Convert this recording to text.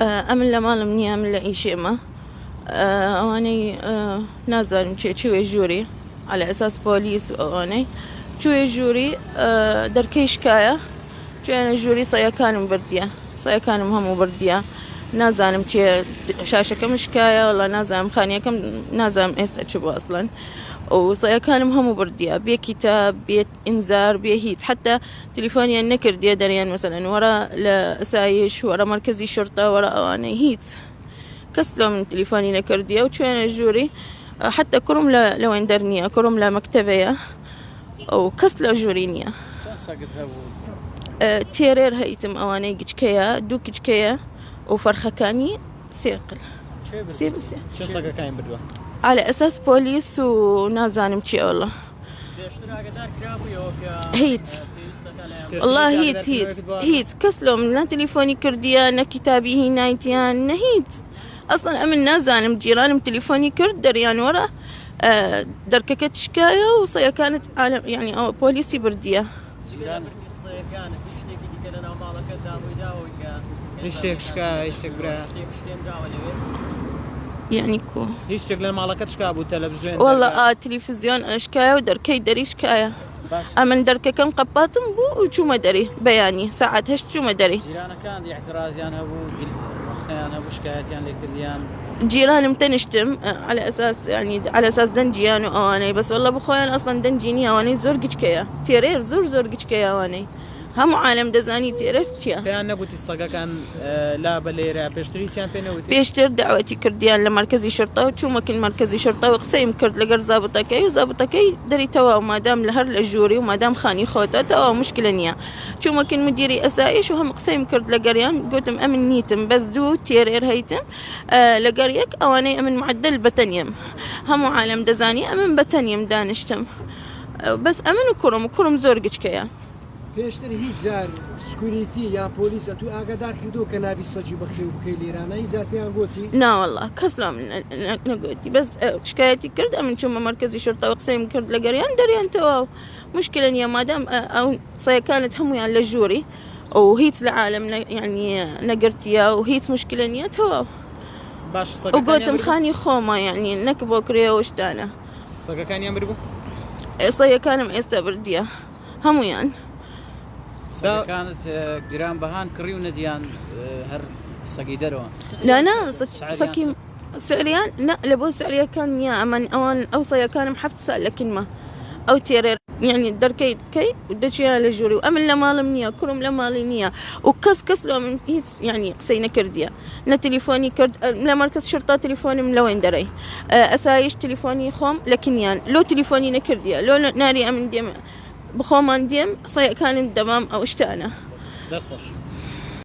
أمن لمالم نيا من لأي شيء ما واني نازل شوي جوري على أساس بوليس واني شوي جوري دركي شكاية شوي أنا جوري صيا كان بردية صيا كان مهم بردية نازل مشي شاشة كم شكاية والله نازل خانية كم نازل استأجبه أصلا وصيا كان مهم بردية بيه كتاب بيه إنذار بيه هيت حتى تليفوني النكر دي دريان مثلا ورا لأسايش ورا مركزي شرطة ورا أواني هيت كسلوا من تليفوني نكر دي وشوين الجوري حتى كرم لوين درنيا كرم لمكتبية وكسلوا جورينيا تيرير هيتم أواني جكيا دوك جكيا وفرخة كاني سيقل سيب شو صقر كاين بدوا على أساس بوليس ونازان مشي والله هيت والله هيت كسلوا من تليفوني كردية نا كتابي هي نايتيان هيت أصلا أمن نازان جيران تليفوني كرد دريان ورا درككت شكاية وصيا كانت عالم يعني أو بوليسي بردية يشتك شكا يشتك برا يعني كو يشتك لما على كتشكا أبو تلفزيون والله تلفزيون أشكاية ودركي دري شكاية أمن دركة كم قباتم بو وشو ما دري بياني ساعات هش شو ما دري جيرانا كان اعتراض يعني أبو أنا أبو شكايات يعني لكليان جيران متنشتم على أساس يعني على أساس دنجيان وأواني بس والله بخويا أصلا دنجيني أواني زور جكيا تيرير زور جكيا أواني هم عالم دزاني تيرير شيا بيان نقول الصقا كان لا بليرة بيشتري سيان بينوتي بيشتر دعوتي كرديان لمركزي شرطة وشو مكن مركزي شرطة وقسيم كرد لقر زابطكي وزابطكي دري توا وما دام لهر الجوري وما دام خاني خوتا توا مشكلة نيا شو مكن مديري أسايش وهم قسيم كرد لقريان قلتم أمن نيتم بس دو تيرير هيتم لقريك أواني أمن معدل بتنيم هم عالم دزاني أمن بتنيم دانشتم بس أمن وكرم زورجك كيا پێشتر هیچ جار سکوریتی یا پۆلیس ئەتو ئاگادار کردو کە ناوی سەجی بەخێ و بکەی لێرانە هیچ جار پێیان گوتی نا والله كسلام نقولتي بس شكايتي كرد من شو مركزي شرطة وقسيم كرد لقريان دريان تواو مشكلة يا مادام أو صيا كانت هم يعني للجوري وهيت العالم يعني نقرتيا وهيت مشكلة يا تواو باش صقا وقلت مخاني خوما يعني نكبو كريا وشتانا صقا كان يمربو صيا كان مستبرديا هم يعني كانت جيران بهان كريونا ديان هر سقيدروا لا سكيم سعريان لا لبو سعريا كان يا أمن أوان أوصيا كان محفت سأل لكن ما أو تيرير يعني دركي كي ودجيا للجوري وأمن لما لمنيا كرم لما لمنيا وكس لو من يعني قسينا كرديا نا تليفوني كرد لا مركز شرطة تليفوني من لوين دري أسايش تليفوني خوم لكن يان لو تليفوني نكرديا لو ناري أمن ديم بخومان ديم صيا كان دمام أو اشتانا دسخش